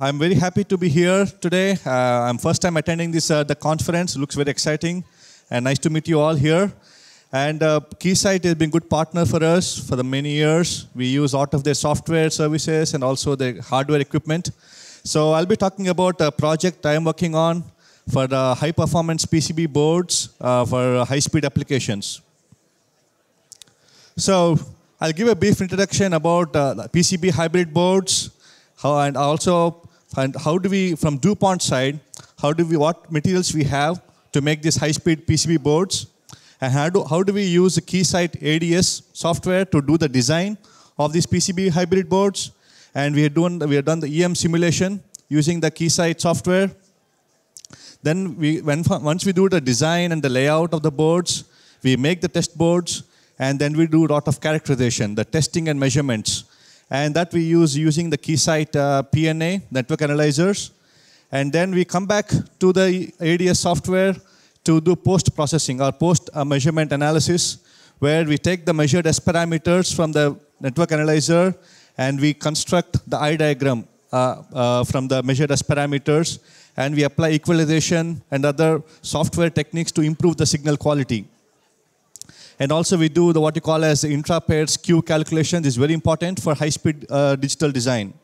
I'm very happy to be here today. I'm first time attending this the conference. Looks very exciting, and nice to meet you all here. And Keysight has been good partner for us for the many years. We use a lot of their software services and also the hardware equipment. So I'll be talking about a project I'm working on for the high performance PCB boards for high speed applications. So I'll give a brief introduction about PCB hybrid boards, and how do we, from DuPont side, what materials we have to make these high-speed PCB boards, and how do we use the Keysight ADS software to do the design of these PCB hybrid boards, and we have done the EM simulation using the Keysight software. Then once we do the design and the layout of the boards, we make the test boards, and then we do a lot of characterization, the testing and measurements. And that we use using the Keysight PNA, network analyzers. And then we come back to the ADS software to do post-processing or post-measurement analysis, where we take the measured S parameters from the network analyzer and we construct the eye diagram from the measured S parameters, and we apply equalization and other software techniques to improve the signal quality. And also we do what you call as intra-pair skew calculation. This is very important for high-speed digital design.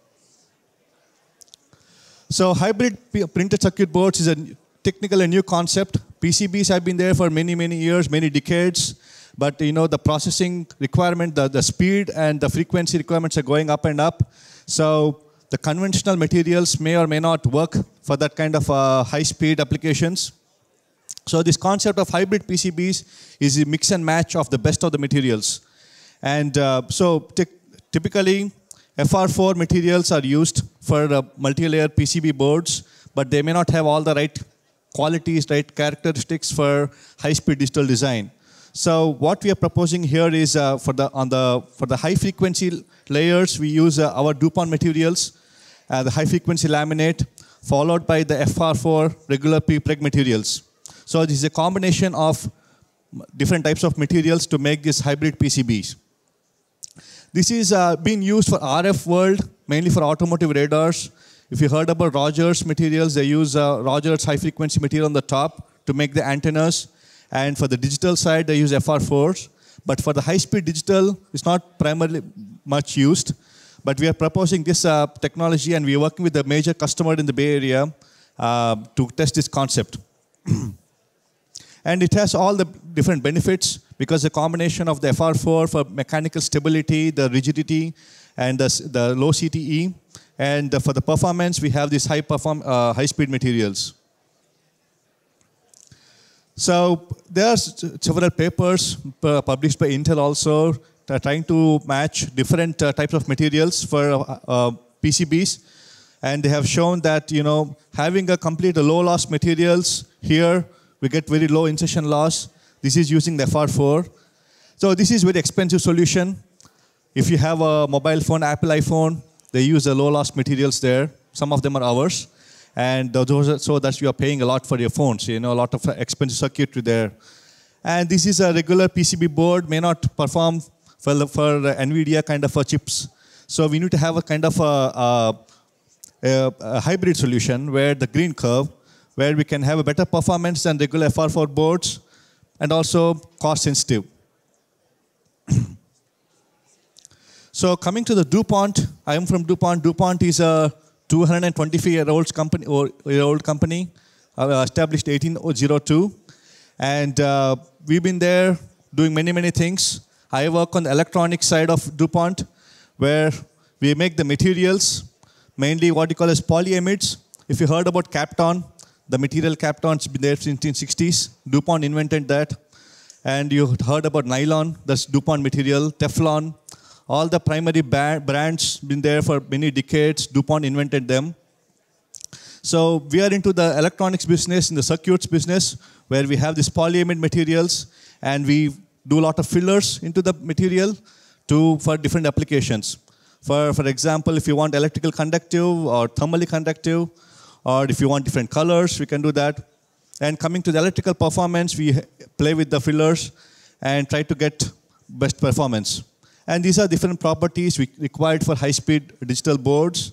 So hybrid printed circuit boards is technically a new concept. PCBs have been there for many, many years, many decades. But the processing requirement, the speed and the frequency requirements are going up and up. So the conventional materials may or may not work for that kind of high-speed applications. So this concept of hybrid PCBs is a mix and match of the best of the materials. And typically, FR4 materials are used for multi-layer PCB boards, but they may not have all the right qualities, right characteristics for high-speed digital design. So what we are proposing here is for the high-frequency layers, we use our DuPont materials, the high-frequency laminate, followed by the FR4 regular PPREG materials. So this is a combination of different types of materials to make these hybrid PCBs. This is being used for RF world, mainly for automotive radars. If you heard about Rogers materials, they use Rogers high-frequency material on the top to make the antennas. And for the digital side, they use FR4s. But for the high-speed digital, it's not primarily much used. But we are proposing this technology, and we are working with a major customer in the Bay Area to test this concept. And it has all the different benefits because the combination of the FR4 for mechanical stability, the rigidity, and the low CTE. And for the performance, we have these high-speed materials. So there are several papers published by Intel also trying to match different types of materials for PCBs. And they have shown that having a complete low-loss materials here, we get very low insertion loss. This is using the FR4. So this is very expensive solution. If you have a mobile phone, Apple iPhone, they use the low-loss materials there. Some of them are ours. And so that you are paying a lot for your phones, a lot of expensive circuitry there. And this is a regular PCB board, may not perform for NVIDIA kind of chips. So we need to have a kind of a hybrid solution where the green curve, where we can have a better performance than regular FR4 boards, and also cost sensitive. So coming to the DuPont, I am from DuPont. DuPont is a 225-year-old company, established 1802. And we've been there doing many, many things. I work on the electronic side of DuPont, where we make the materials, mainly what you call as polyamides. If you heard about Kapton, the material Kapton's been there since the 1960s. DuPont invented that. And you heard about nylon, that's DuPont material, Teflon. All the primary brands been there for many decades. DuPont invented them. So we are into the electronics business, in the circuits business, where we have these polyamide materials, and we do a lot of fillers into the material for different applications. For example, if you want electrical conductive or thermally conductive, or if you want different colors, we can do that. And coming to the electrical performance, we play with the fillers and try to get best performance. And these are different properties required for high-speed digital boards.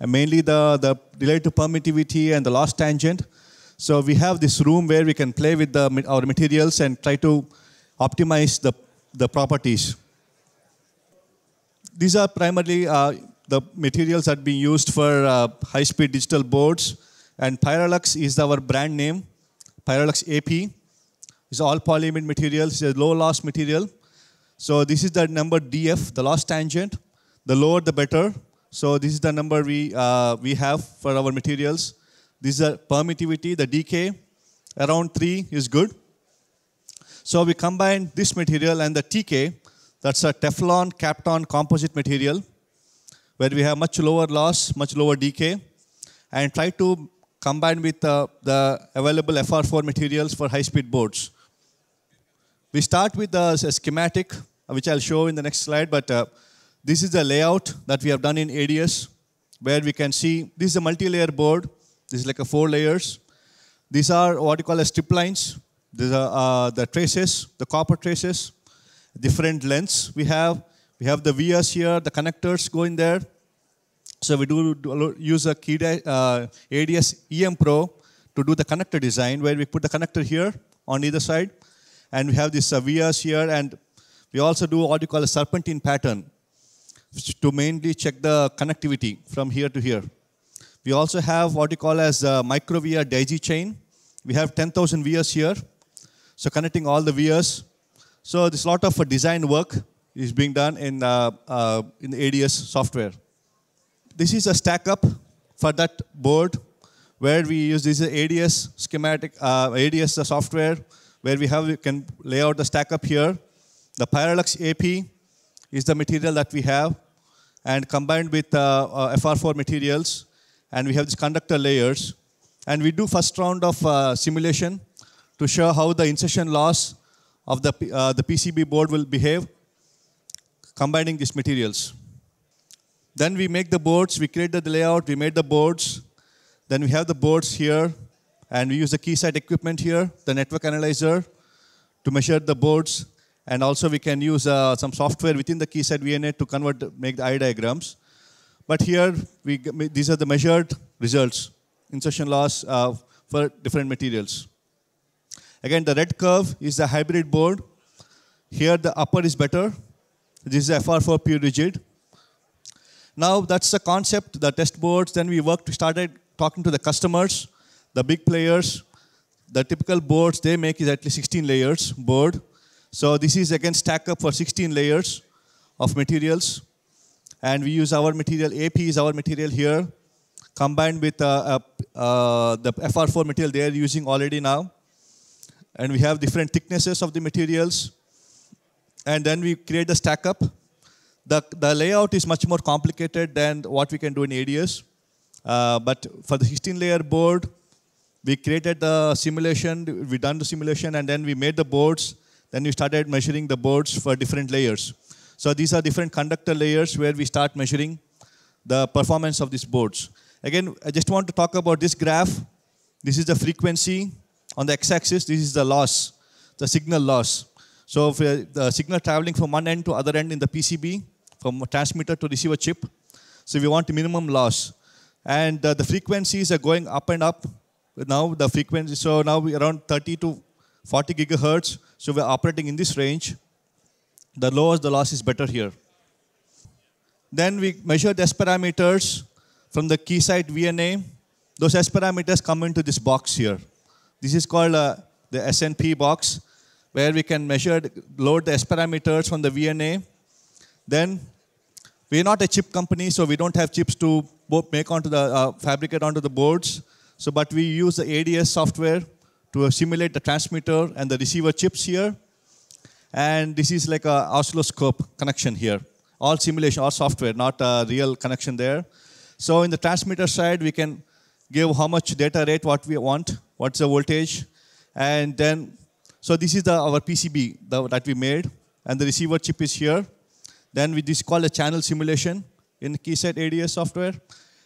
mainly the related to permittivity and the loss tangent. So we have this room where we can play with our materials and try to optimize the properties. These are primarily the materials that are being used for high-speed digital boards. And Pyralux is our brand name. Pyralux AP is all polyimide materials. It's a low-loss material. So this is the number DF, the loss tangent. The lower, the better. So this is the number we have for our materials. This is the permittivity, the decay. Around 3 is good. So we combine this material and the TK. That's a Teflon Kapton composite material, where we have much lower loss, much lower decay, and try to combine with the available FR4 materials for high-speed boards. We start with the schematic, which I'll show in the next slide, but this is the layout that we have done in ADS, where we can see this is a multi-layer board. This is like 4 layers. These are what you call as strip lines. These are the traces, the copper traces, different lengths we have. We have the vias here, the connectors go in there. So we do use a ADS EM Pro to do the connector design, where we put the connector here on either side. And we have this vias here, and we also do what you call a serpentine pattern to mainly check the connectivity from here to here. We also have what you call as a micro via daisy chain. We have 10,000 vias here, so connecting all the vias. So there's a lot of design work is being done in the ADS software. This is a stack up for that board, where we use this ADS schematic, ADS software, where we can lay out the stack up here. The Pyralux AP is the material that we have, and combined with FR4 materials, and we have these conductor layers. And we do first round of simulation to show how the insertion loss of the PCB board will behave, combining these materials. Then we make the boards, we create the layout, we made the boards. Then we have the boards here, and we use the Keysight equipment here, the network analyzer, to measure the boards. And also we can use some software within the Keysight VNA to make the eye diagrams. But here, these are the measured results, insertion loss for different materials. Again, the red curve is the hybrid board. Here, the upper is better. This is FR4 pure rigid. Now, that's the concept, the test boards. Then we started talking to the customers, the big players. The typical boards they make is at least 16 layers board. So this is again stack up for 16 layers of materials. And we use our material, AP is our material here, combined with the FR4 material they are using already now. And we have different thicknesses of the materials. And then we create the stack up. The layout is much more complicated than what we can do in ADS. But for the 16-layer board, we created the simulation, we done the simulation, and then we made the boards. Then we started measuring the boards for different layers. So these are different conductor layers where we start measuring the performance of these boards. Again, I just want to talk about this graph. This is the frequency. On the x-axis, this is the loss, the signal loss. So if the signal traveling from one end to other end in the PCB, from transmitter to receiver chip, so we want minimum loss. And the frequencies are going up and up. Now the frequency, so now we're around 30 to 40 gigahertz. So we're operating in this range. The lower the loss is better here. Then we measure the S parameters from the Keysight VNA. Those S parameters come into this box here. This is called the SNP box, where we can load the S parameters from the VNA. Then we're not a chip company, so we don't have chips to fabricate onto the boards. So, but we use the ADS software to simulate the transmitter and the receiver chips here. And this is like an oscilloscope connection here. All simulation, all software, not a real connection there. So in the transmitter side, we can give how much data rate, what we want, what's the voltage. And then, so this is our PCB that we made. And the receiver chip is here. Then this is called a channel simulation in Keysight ADS software,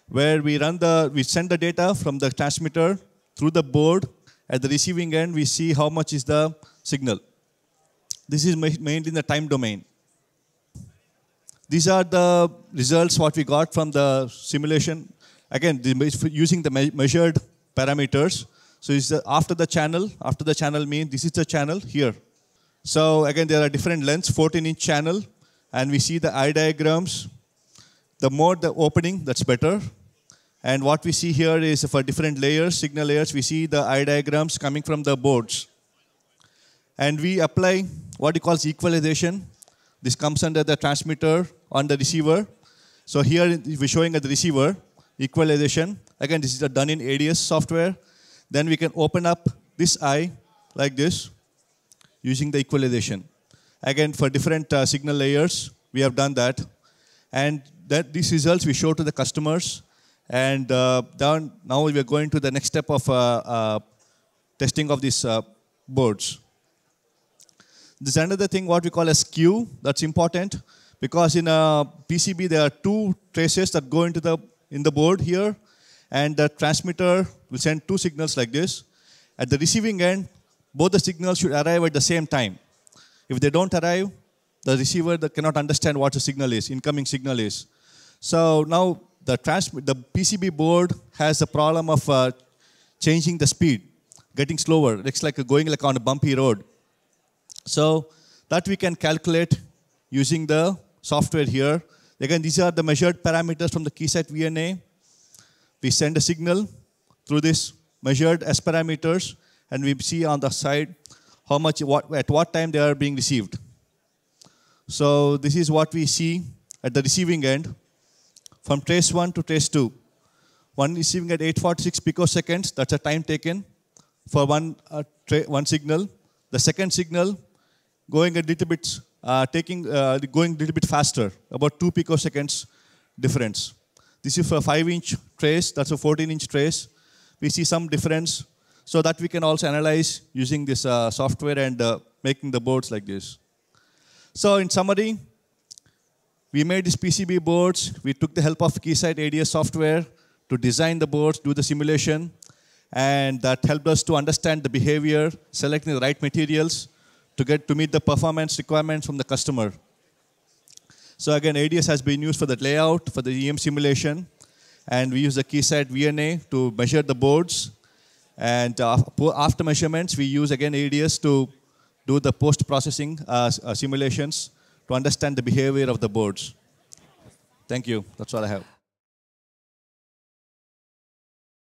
where we send the data from the transmitter through the board. At the receiving end, we see how much is the signal. This is mainly in the time domain. These are the results what we got from the simulation Again, using the measured parameters. So it's after the channel means this is the channel here. So again, there are different lengths, 14-inch channel, and we see the eye diagrams. The more the opening, that's better. And what we see here is for different layers, signal layers, we see the eye diagrams coming from the boards. And we apply what we call equalization. This comes under the transmitter on the receiver. So here we're showing at the receiver, equalization. Again, this is done in ADS software. Then we can open up this eye like this using the equalization. Again, for different signal layers, we have done that. And these results we show to the customers. And now we are going to the next step of testing of these boards. There's another thing what we call a skew that's important, because in a PCB there are two traces that go into the board here, and the transmitter will send two signals like this. At the receiving end, both the signals should arrive at the same time. If they don't arrive, the receiver cannot understand what the signal is, incoming signal is. So now the PCB board has the problem of changing the speed, getting slower. It's like going like on a bumpy road. So that we can calculate using the software here. Again, these are the measured parameters from the Keysight VNA. We send a signal through this measured S parameters, and we see on the side how much, at what time they are being received. So this is what we see at the receiving end from trace 1 to trace 2. One receiving at 846 picoseconds, that's a time taken for one signal. The second signal going a little bit, going a little bit faster, about 2 picoseconds difference. This is for a 5-inch trace, that's a 14-inch trace. We see some difference, so that we can also analyze using this software and making the boards like this. So in summary, we made these PCB boards. We took the help of Keysight ADS software to design the boards, do the simulation, and that helped us to understand the behavior, selecting the right materials to meet the performance requirements from the customer. So again, ADS has been used for the layout, for the EM simulation, and we use the Keysight VNA to measure the boards. And after measurements, we use again ADS to do the post-processing simulations to understand the behavior of the boards. Thank you. That's all I have.